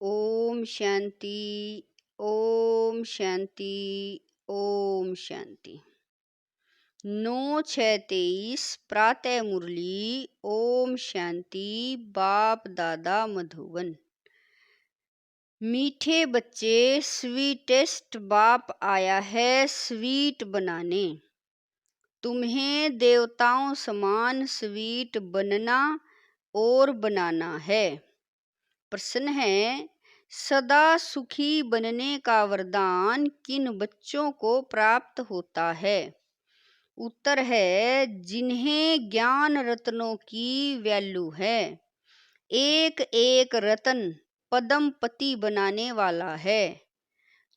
ओम शांति। ओम शांति। ओम शांति। 9/6/23 प्रातः मुरली। ओम शांति। बाप दादा मधुबन। मीठे बच्चे, स्वीटेस्ट बाप आया है स्वीट बनाने। तुम्हें देवताओं समान स्वीट बनना और बनाना है। प्रश्न है, सदा सुखी बनने का वरदान किन बच्चों को प्राप्त होता है? उत्तर है, जिन्हें ज्ञान रत्नों की वैल्यू है। एक एक रतन पद्मपति बनाने वाला है।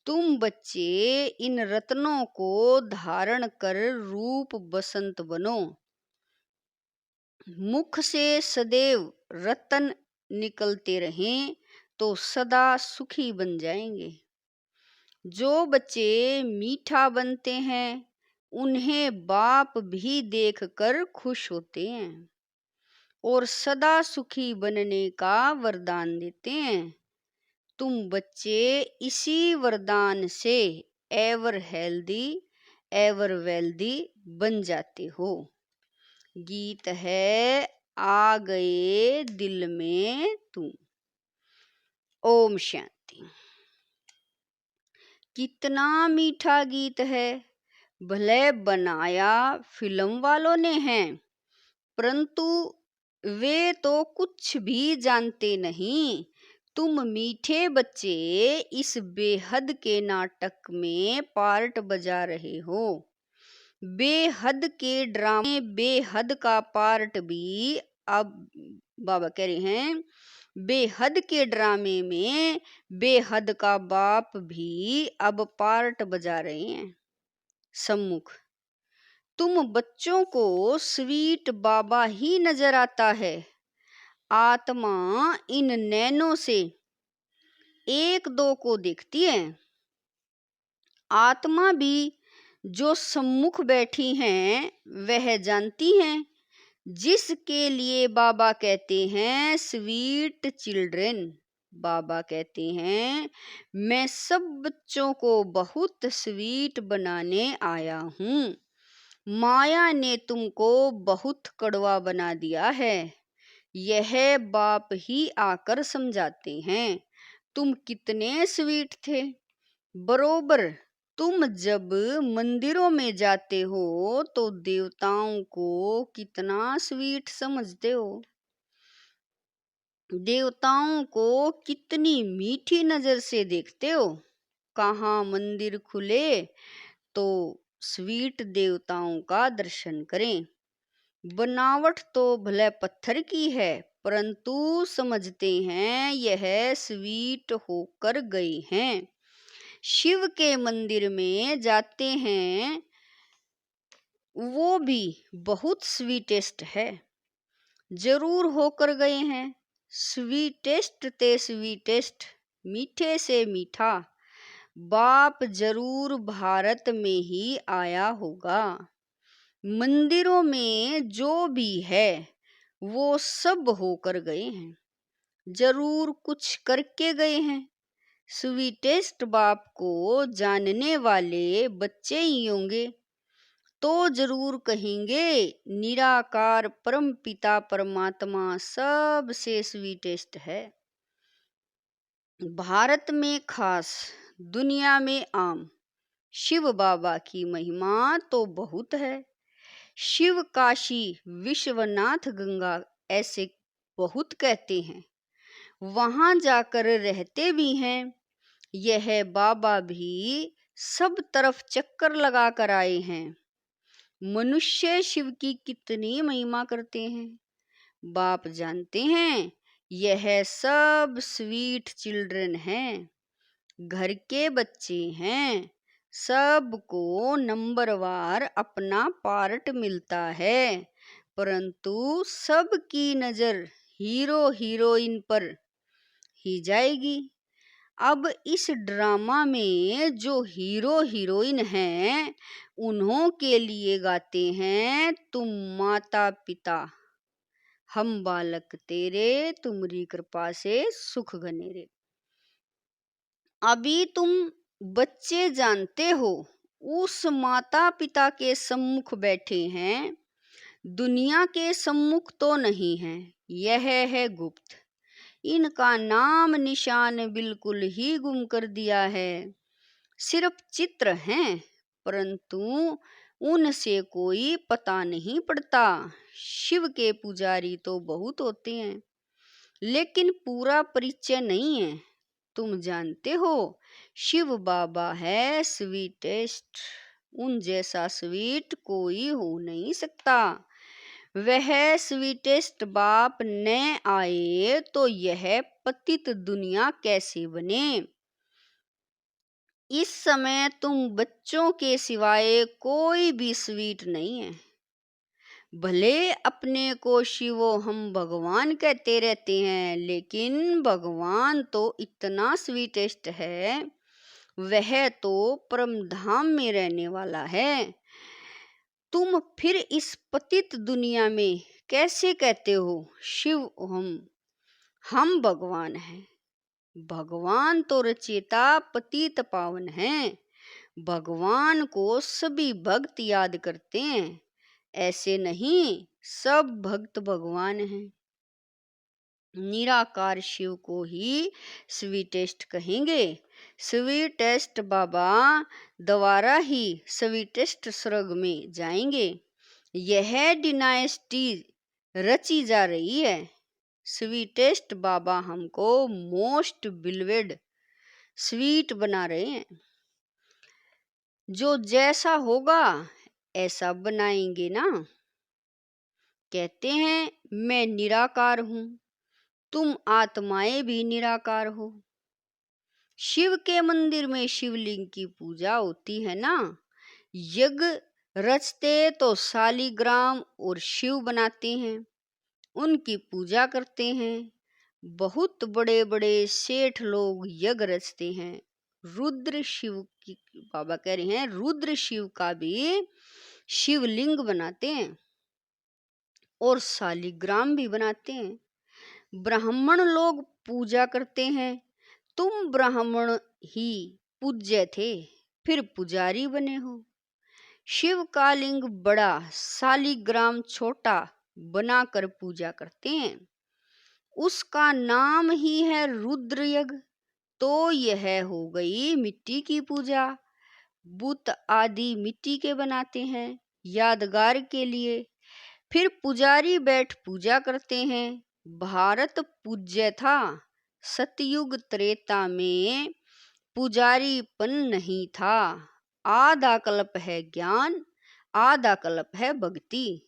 तुम बच्चे इन रत्नों को धारण कर रूप बसंत बनो। मुख से सदैव रतन निकलते रहें तो सदा सुखी बन जाएंगे। जो बच्चे मीठा बनते हैं उन्हें बाप भी देखकर खुश होते हैं और सदा सुखी बनने का वरदान देते हैं। तुम बच्चे इसी वरदान से एवर हेल्दी एवर वेल्दी बन जाते हो। गीत है, आ गए दिल में तुम। ओम शांति। कितना मीठा गीत है। भले बनाया फिल्म वालों ने है, परंतु वे तो कुछ भी जानते नहीं। तुम मीठे बच्चे इस बेहद के नाटक में पार्ट बजा रहे हो। बेहद के ड्रामे बेहद का पार्ट भी अब बाबा कह रहे हैं, बेहद के ड्रामे में बेहद का बाप भी अब पार्ट बजा रहे हैं। सम्मुख तुम बच्चों को स्वीट बाबा ही नजर आता है। आत्मा इन नैनों से एक दो को देखती है। आत्मा भी जो सम्मुख बैठी हैं वह जानती हैं, जिसके लिए बाबा कहते हैं स्वीट चिल्ड्रन। बाबा कहते हैं, मैं सब बच्चों को बहुत स्वीट बनाने आया हूँ। माया ने तुमको बहुत कड़वा बना दिया है। यह बाप ही आकर समझाते हैं, तुम कितने स्वीट थे। बरोबर तुम जब मंदिरों में जाते हो तो देवताओं को कितना स्वीट समझते हो। देवताओं को कितनी मीठी नजर से देखते हो। कहाँ मंदिर खुले तो स्वीट देवताओं का दर्शन करें। बनावट तो भले पत्थर की है, परंतु समझते हैं यह स्वीट होकर गए हैं। शिव के मंदिर में जाते हैं, वो भी बहुत स्वीटेस्ट है। जरूर होकर गए हैं। स्वीटेस्ट ते स्वीटेस्ट, मीठे से मीठा बाप जरूर भारत में ही आया होगा। मंदिरों में जो भी है वो सब होकर गए हैं। जरूर कुछ करके गए हैं। स्वीटेस्ट बाप को जानने वाले बच्चे ही होंगे तो जरूर कहेंगे निराकार परम पिता परमात्मा सबसे स्वीटेस्ट है। भारत में खास, दुनिया में आम, शिव बाबा की महिमा तो बहुत है। शिव काशी विश्वनाथ गंगा ऐसे बहुत कहते हैं। वहां जाकर रहते भी हैं। यह बाबा भी सब तरफ चक्कर लगा कर आए हैं। मनुष्य शिव की कितनी महिमा करते हैं। बाप जानते हैं यह सब स्वीट चिल्ड्रन हैं, घर के बच्चे हैं। सबको नंबरवार अपना पार्ट मिलता है, परंतु सबकी नजर हीरो हीरोइन पर ही जाएगी। अब इस ड्रामा में जो हीरो हीरोइन हैं उन्हों के लिए गाते हैं, तुम माता पिता हम बालक तेरे, तुमरी कृपा से सुख घनेरे। अभी तुम बच्चे जानते हो, उस माता पिता के सम्मुख बैठे हैं, दुनिया के सम्मुख तो नहीं है। यह है गुप्त, इनका नाम निशान बिल्कुल ही गुम कर दिया है। सिर्फ चित्र हैं, परंतु उनसे कोई पता नहीं पड़ता। शिव के पुजारी तो बहुत होते हैं, लेकिन पूरा परिचय नहीं है। तुम जानते हो, शिव बाबा है स्वीटेस्ट, उन जैसा स्वीट कोई हो नहीं सकता। वह स्वीटेस्ट बाप न आए तो यह पतित दुनिया कैसे बने। इस समय तुम बच्चों के सिवाय कोई भी स्वीट नहीं है। भले अपने को शिवो हम भगवान कहते रहते हैं, लेकिन भगवान तो इतना स्वीटेस्ट है, वह तो परम धाम में रहने वाला है। तुम फिर इस पतित दुनिया में कैसे कहते हो शिव हम भगवान हैं। भगवान तो रचयिता पतित पावन है। भगवान को सभी भक्त याद करते हैं, ऐसे नहीं सब भक्त भगवान हैं। निराकार शिव को ही स्वीटेस्ट कहेंगे। स्वीटेस्ट बाबा दोबारा ही स्वीटेस्ट स्वर्ग में जाएंगे। यह डिनाइस्टी रची जा रही है। स्वीटेस्ट बाबा हमको मोस्ट बिलवेड स्वीट बना रहे हैं। जो जैसा होगा ऐसा बनाएंगे ना। कहते हैं मैं निराकार हूं, तुम आत्माएं भी निराकार हो। शिव के मंदिर में शिवलिंग की पूजा होती है ना। यज्ञ रचते तो शालिग्राम और शिव बनाते हैं, उनकी पूजा करते हैं। बहुत बड़े बड़े सेठ लोग यज्ञ रचते हैं। रुद्र शिव की बाबा कह रहे हैं, रुद्र शिव का भी शिवलिंग बनाते हैं और शालिग्राम भी बनाते हैं। ब्राह्मण लोग पूजा करते हैं। तुम ब्राह्मण ही पूज्य थे, फिर पुजारी बने हो। शिव का लिंग बड़ा, शालिग्राम छोटा बनाकर पूजा करते हैं। उसका नाम ही है रुद्र यज्ञ। तो यह हो गई मिट्टी की पूजा। बुत आदि मिट्टी के बनाते हैं यादगार के लिए, फिर पुजारी बैठ पूजा करते हैं। भारत पूज्य था। सतयुग त्रेता में पुजारीपन नहीं था। आधा कल्प है ज्ञान, आधा कल्प है भक्ति।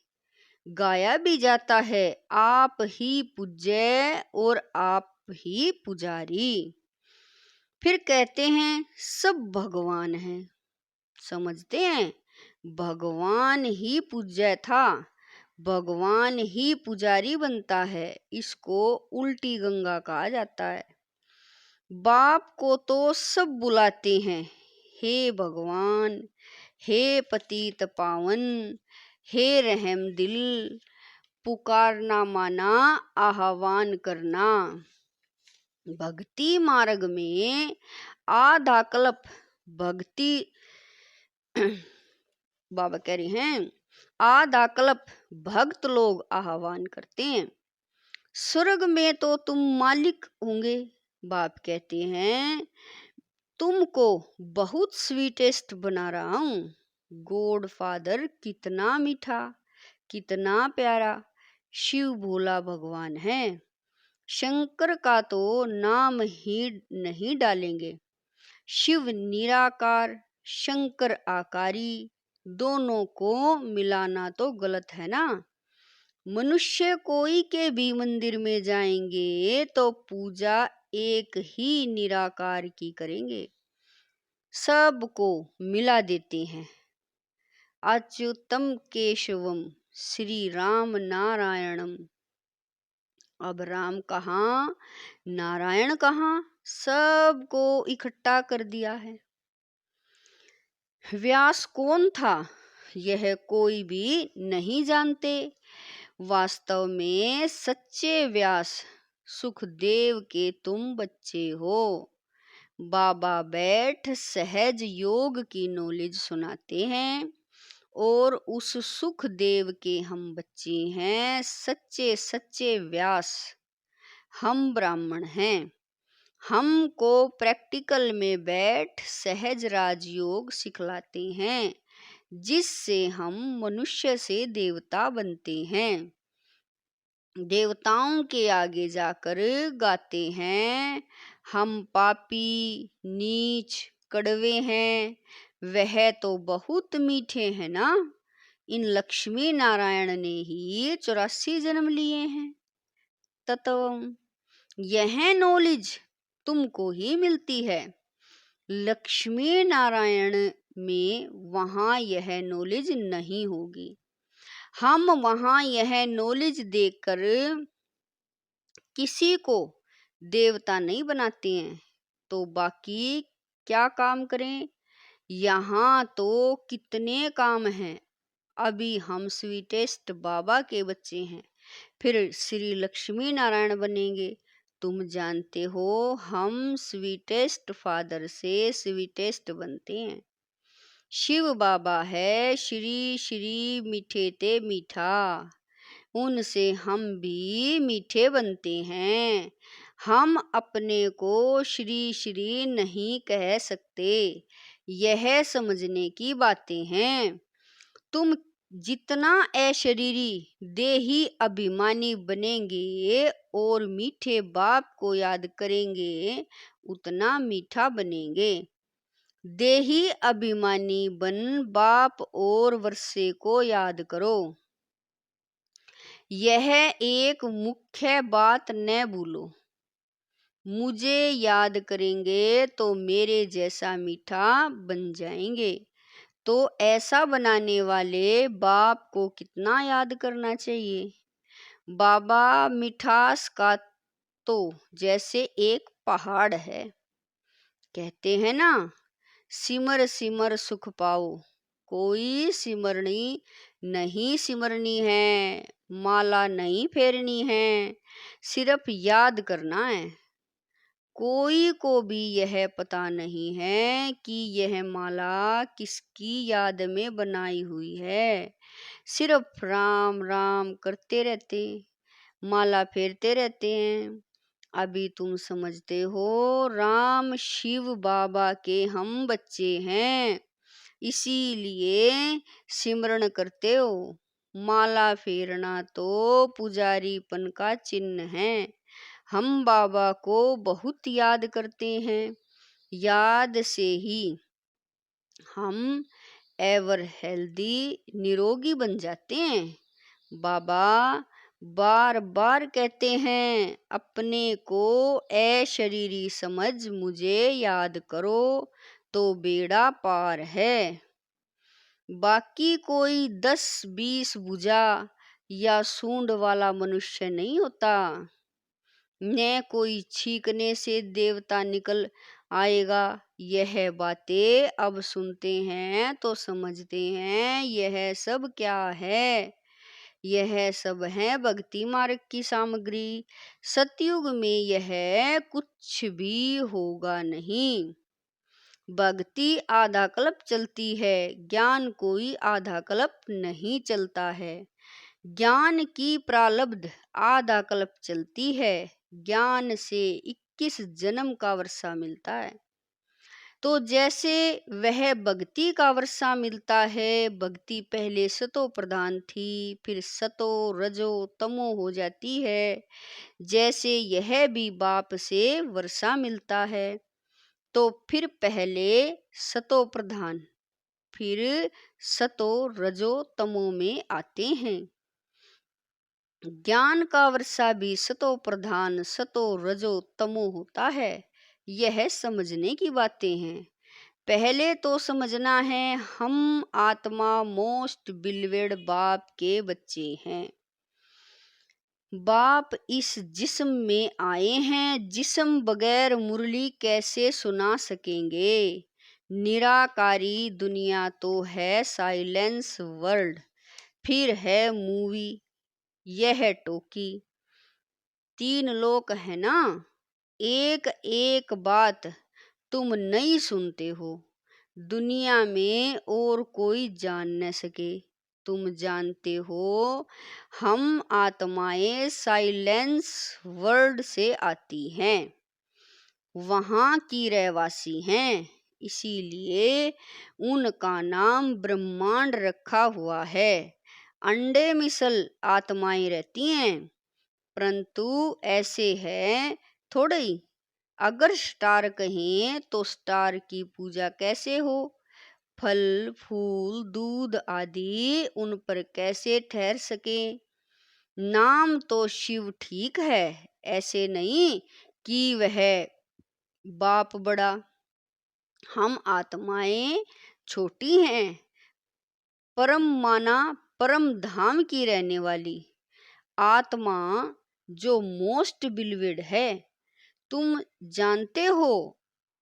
गाया भी जाता है आप ही पूज्य और आप ही पुजारी। फिर कहते हैं सब भगवान हैं। समझते हैं, भगवान ही पूज्य था, भगवान ही पुजारी बनता है। इसको उल्टी गंगा कहा जाता है। बाप को तो सब बुलाते हैं, हे भगवान, हे पतित पावन, हे रहम दिल। पुकारना माना आह्वान करना। भक्ति मार्ग में आधा कल्प भक्ति बाबा कह रहे हैं, आधा कल्प भक्त लोग आह्वान करते हैं। स्वर्ग में तो तुम मालिक होंगे। बाप कहते हैं तुमको बहुत स्वीटेस्ट बना रहा हूं। गॉड फादर कितना मीठा, कितना प्यारा शिव भोला भगवान है। शंकर का तो नाम ही नहीं डालेंगे। शिव निराकार, शंकर आकारी, दोनों को मिलाना तो गलत है ना। मनुष्य कोई के भी मंदिर में जाएंगे तो पूजा एक ही निराकार की करेंगे, सबको मिला देते हैं। अच्युतम केशवम श्री राम नारायणम। अब राम कहाँ, नारायण कहाँ, सबको इकट्ठा कर दिया है। व्यास कौन था यह कोई भी नहीं जानते। वास्तव में सच्चे व्यास सुखदेव के तुम बच्चे हो। बाबा बैठ सहज योग की नॉलेज सुनाते हैं और उस सुखदेव के हम बच्चे हैं, सच्चे सच्चे व्यास हम ब्राह्मण हैं। हमको प्रैक्टिकल में बैठ सहज राजयोग सिखलाते हैं, जिससे हम मनुष्य से देवता बनते हैं। देवताओं के आगे जाकर गाते हैं, हम पापी नीच कड़वे हैं, वह तो बहुत मीठे हैं ना। इन लक्ष्मी नारायण ने ही 84 जन्म लिए हैं। तत्व यह नॉलेज तुमको ही मिलती है। लक्ष्मी नारायण में वहाँ यह नॉलेज नहीं होगी। हम वहाँ यह नॉलेज देकर किसी को देवता नहीं बनाते हैं, तो बाकी क्या काम करें। यहाँ तो कितने काम हैं। अभी हम स्वीटेस्ट बाबा के बच्चे हैं, फिर श्री लक्ष्मी नारायण बनेंगे। तुम जानते हो हम स्वीटेस्ट फादर से स्वीटेस्ट बनते हैं। शिव बाबा है श्री श्री मीठे ते मीठा, उनसे हम भी मीठे बनते हैं। हम अपने को श्री श्री नहीं कह सकते, यह समझने की बातें हैं। तुम जितना अशरीरी देही अभिमानी बनेंगे और मीठे बाप को याद करेंगे, उतना मीठा बनेंगे। देही अभिमानी बन बाप और वर्षे को याद करो। यह एक मुख्य बात न भूलो। मुझे याद करेंगे तो मेरे जैसा मीठा बन जाएंगे। तो ऐसा बनाने वाले बाप को कितना याद करना चाहिए। बाबा मिठास का तो जैसे एक पहाड़ है। कहते हैं ना, सिमर सिमर सुख पाओ। कोई सिमरनी नहीं सिमरनी है, माला नहीं फेरनी है, सिर्फ याद करना है। कोई को भी यह पता नहीं है कि यह माला किसकी याद में बनाई हुई है। सिर्फ राम राम करते रहते, माला फेरते रहते हैं। अभी तुम समझते हो राम शिव बाबा के हम बच्चे हैं, इसीलिए सिमरण करते हो। माला फेरना तो पुजारीपन का चिन्ह है। हम बाबा को बहुत याद करते हैं। याद से ही हम एवर हेल्दी निरोगी बन जाते हैं। बाबा बार बार कहते हैं, अपने को अशरीरी समझ मुझे याद करो तो बेड़ा पार है। बाकी कोई 10-20 भुजा या सूंड वाला मनुष्य नहीं होता। न कोई छींकने से देवता निकल आएगा। यह बातें अब सुनते हैं तो समझते हैं यह सब क्या है। यह सब है भक्ति मार्ग की सामग्री। सतयुग में यह कुछ भी होगा नहीं। भक्ति आधा कल्प चलती है, ज्ञान कोई आधा कल्प नहीं चलता है। ज्ञान की प्रारब्ध आधा कल्प चलती है। ज्ञान से 21 जन्म का वर्षा मिलता है। तो जैसे वह भक्ति का वर्षा मिलता है, भक्ति पहले सतो प्रधान थी, फिर सतो रजो तमो हो जाती है। जैसे यह भी बाप से वर्षा मिलता है, तो फिर पहले सतो प्रधान, फिर सतो रजो तमो में आते हैं। ज्ञान का वर्षा भी सतो प्रधान सतो रजो तमो होता है। यह समझने की बातें हैं। पहले तो समझना है हम आत्मा मोस्ट बिलवेड बाप के बच्चे हैं। बाप इस जिस्म में आए हैं, जिस्म बगैर मुरली कैसे सुना सकेंगे। निराकारी दुनिया तो है साइलेंस वर्ल्ड, फिर है मूवी, यह टोकी। 3 लोक है ना। एक एक बात तुम नहीं सुनते हो, दुनिया में और कोई जान न सके। तुम जानते हो हम आत्माएं साइलेंस वर्ल्ड से आती हैं, वहाँ की रहवासी हैं, इसीलिए उनका नाम ब्रह्मांड रखा हुआ है। अंडे मिसल आत्माएं रहती हैं, परंतु ऐसे है थोड़े ही। अगर स्टार कहें तो स्टार की पूजा कैसे हो, फल फूल दूध आदि उन पर कैसे ठहर सके। नाम तो शिव ठीक है, ऐसे नहीं कि वह बाप बड़ा। हम आत्माएं छोटी हैं, परम माना परम धाम की रहने वाली आत्मा जो मोस्ट बिलीवेड है। तुम जानते हो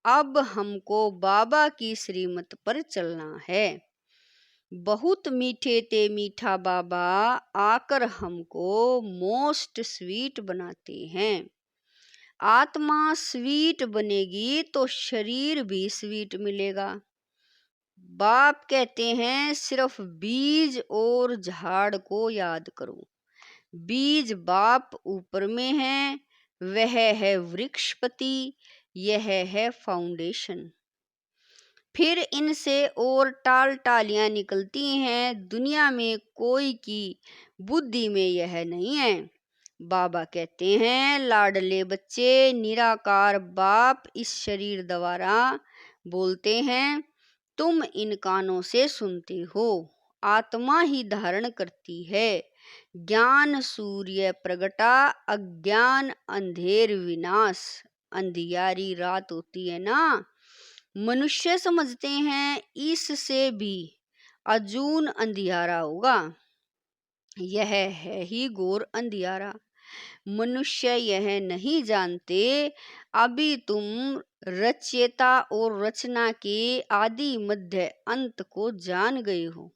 अब हमको बाबा की श्रीमत पर चलना है। बहुत मीठे ते मीठा बाबा आकर हमको मोस्ट स्वीट बनाते हैं। आत्मा स्वीट बनेगी तो शरीर भी स्वीट मिलेगा। बाप कहते हैं सिर्फ बीज और झाड़ को याद करो। बीज बाप ऊपर में है, वह है वृक्षपति, यह है फाउंडेशन। फिर इनसे और टाल टालियां निकलती हैं, दुनिया में कोई की बुद्धि में यह नहीं है। बाबा कहते हैं लाडले बच्चे निराकार बाप इस शरीर द्वारा बोलते हैं, तुम इन कानों से सुनते हो। आत्मा ही धारण करती है। ज्ञान सूर्य प्रगटा, अज्ञान अंधेर विनाश। अंधियारी रात होती है ना, मनुष्य समझते हैं इससे भी अजून अंधियारा होगा। यह है ही घोर अंधियारा। मनुष्य यह नहीं जानते अभी तुम रचयिता और रचना के आदि मध्य अंत को जान गए हो,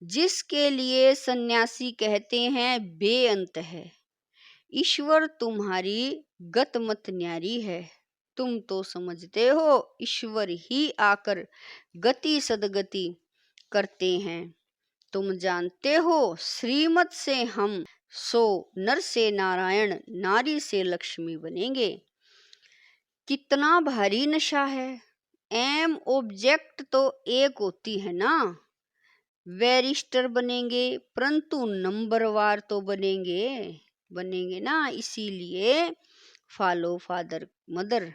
जिसके लिए सन्यासी कहते हैं बेअंत है। ईश्वर तुम्हारी गतमत न्यारी है। तुम तो समझते हो ईश्वर ही आकर गति सदगति करते हैं। तुम जानते हो श्रीमत से हम सो नर से नारायण नारी से लक्ष्मी बनेंगे। कितना भारी नशा है। एम ऑब्जेक्ट तो एक होती है ना, बैरिस्टर बनेंगे परंतु नंबरवार तो बनेंगे ना। इसीलिए फॉलो फादर मदर।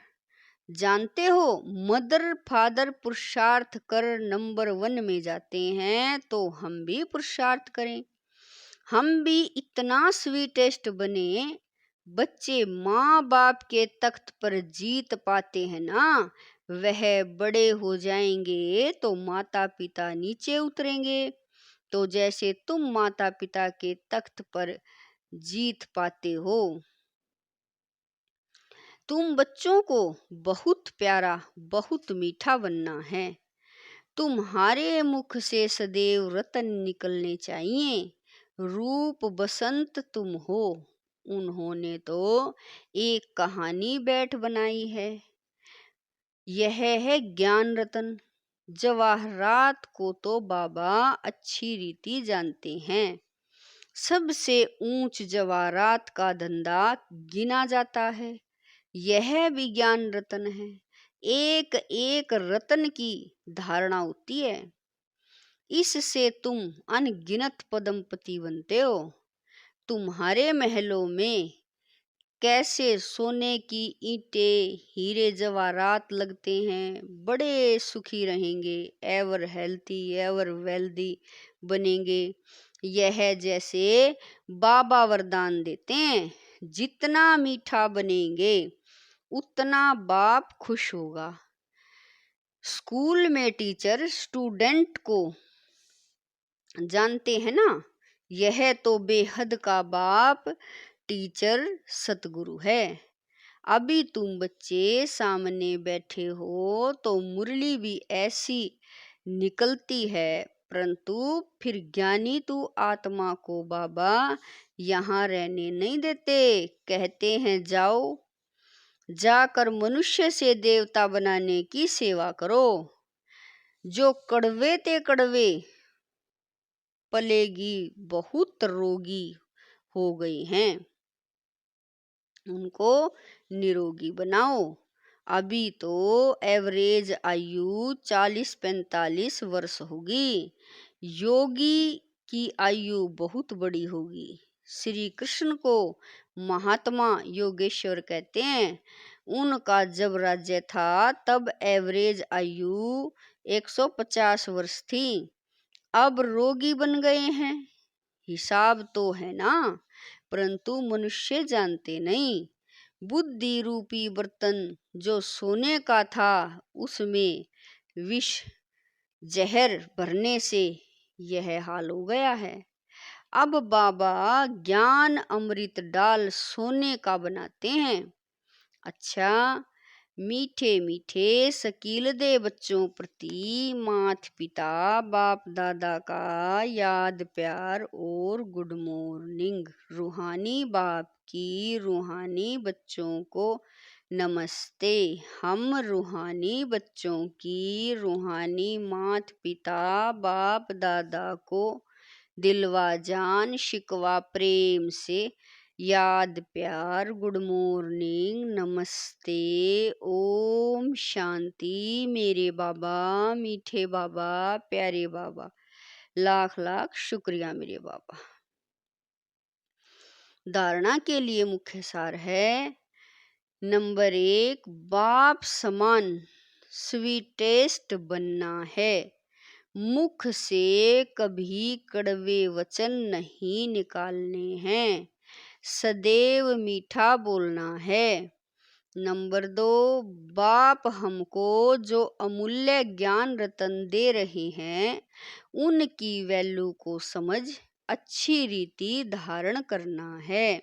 जानते हो मदर फादर पुरुषार्थ कर नंबर 1 में जाते हैं, तो हम भी पुरुषार्थ करें, हम भी इतना स्वीटेस्ट बने। बच्चे माँ बाप के तख्त पर जीत पाते हैं ना, वह बड़े हो जाएंगे तो माता पिता नीचे उतरेंगे। तो जैसे तुम माता पिता के तख्त पर जीत पाते हो, तुम बच्चों को बहुत प्यारा बहुत मीठा बनना है। तुम्हारे मुख से सदैव रतन निकलने चाहिए। रूप बसंत तुम हो। उन्होंने तो एक कहानी बैठ बनाई है, यह है ज्ञान रतन। जवाहरात को तो बाबा अच्छी रीति जानते हैं। सबसे ऊंच जवाहरात का धंधा गिना जाता है, यह भी ज्ञान रतन है। एक एक रतन की धारणा होती है, इससे तुम अनगिनत पदमपति बनते हो। तुम्हारे महलों में कैसे सोने की ईंटें हीरे जवाहरात लगते हैं, बड़े सुखी रहेंगे, एवर हेल्थी एवर वेल्दी बनेंगे। यह जैसे बाबा वरदान देते हैं, जितना मीठा बनेंगे उतना बाप खुश होगा। स्कूल में टीचर स्टूडेंट को जानते हैं ना, यह तो बेहद का बाप टीचर सतगुरु है। अभी तुम बच्चे सामने बैठे हो तो मुरली भी ऐसी निकलती है, परंतु फिर ज्ञानी तू आत्मा को बाबा यहाँ रहने नहीं देते, कहते हैं जाओ। जाकर मनुष्य से देवता बनाने की सेवा करो। जो कड़वे ते कड़वे पलेगी बहुत रोगी हो गई हैं, उनको निरोगी बनाओ। अभी तो एवरेज आयु 40-45 वर्ष होगी, योगी की आयु बहुत बड़ी होगी। श्री कृष्ण को महात्मा योगेश्वर कहते हैं। उनका जब राज्य था तब एवरेज आयु 150 वर्ष थी, अब रोगी बन गए हैं। हिसाब तो है ना, परंतु मनुष्य जानते नहीं। बुद्धि रूपी बर्तन जो सोने का था उसमें विष जहर भरने से यह हाल हो गया है। अब बाबा ज्ञान अमृत डाल सोने का बनाते हैं। अच्छा, मीठे मीठे शकील दे बच्चों प्रति मात पिता बाप दादा का याद प्यार और गुड मॉर्निंग। रूहानी बाप की रूहानी बच्चों को नमस्ते। हम रूहानी बच्चों की रूहानी मात पिता बाप दादा को दिलवा जान शिकवा प्रेम से याद प्यार गुड मॉर्निंग नमस्ते ओम शांति। मेरे बाबा मीठे बाबा प्यारे बाबा, लाख लाख शुक्रिया मेरे बाबा। धारणा के लिए मुख्य सार है, नंबर 1, बाप समान स्वीटेस्ट बनना है। मुख से कभी कड़वे वचन नहीं निकालने हैं, सदैव मीठा बोलना है। नंबर 2, बाप हमको जो अमूल्य ज्ञान रतन दे रहे हैं उनकी वैल्यू को समझ अच्छी रीति धारण करना है।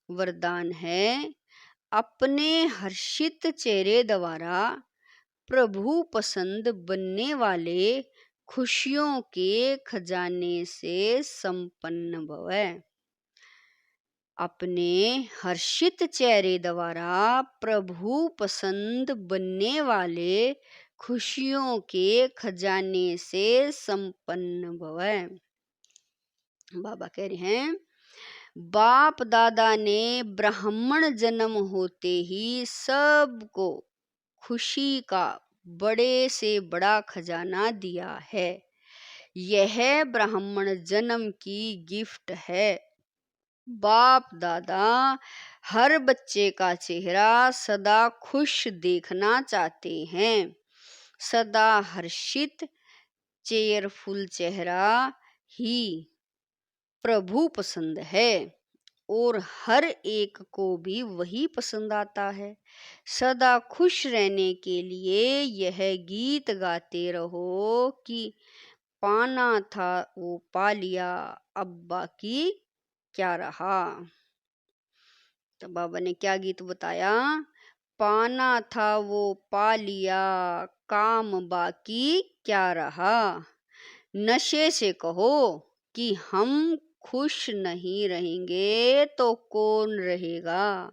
वरदान है, अपने हर्षित चेहरे द्वारा प्रभु पसंद बनने वाले खुशियों के खजाने से संपन्न भव। अपने हर्षित चेहरे द्वारा प्रभु पसंद बनने वाले खुशियों के खजाने से संपन्न भव। बाबा कह रहे हैं, बाप दादा ने ब्राह्मण जन्म होते ही सबको खुशी का बड़े से बड़ा खजाना दिया है। यह ब्राह्मण जन्म की गिफ्ट है। बाप दादा हर बच्चे का चेहरा सदा खुश देखना चाहते हैं। सदा हर्षित चेयरफुल चेहरा ही प्रभु पसंद है और हर एक को भी वही पसंद आता है। सदा खुश रहने के लिए यह गीत गाते रहो कि पाना था वो पा लिया, अब बाकी क्या रहा। तो बाबा ने क्या गीत बताया, पाना था वो पा लिया, काम बाकी क्या रहा। नशे से कहो कि हम खुश नहीं रहेंगे तो कौन रहेगा।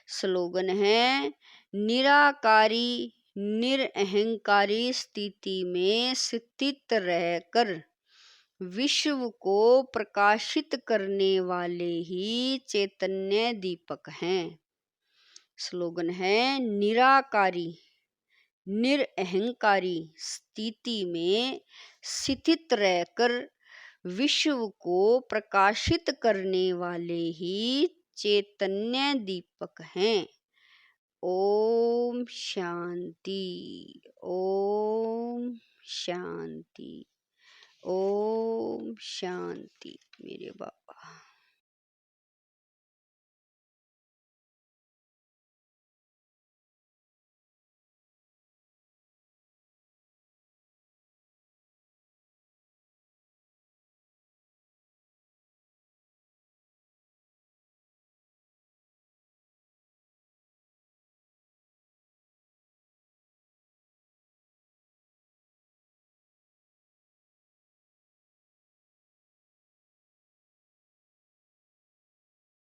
स्लोगन है, निराकारी निरअहंकारी स्थिति में स्थित रहकर विश्व को प्रकाशित करने वाले ही चैतन्य दीपक हैं। स्लोगन है, निराकारी निरअहंकारी स्थिति में स्थित रहकर विश्व को प्रकाशित करने वाले ही चैतन्य दीपक हैं। ओम शांति, ओम शांति, ओम शांति मेरे बाबा।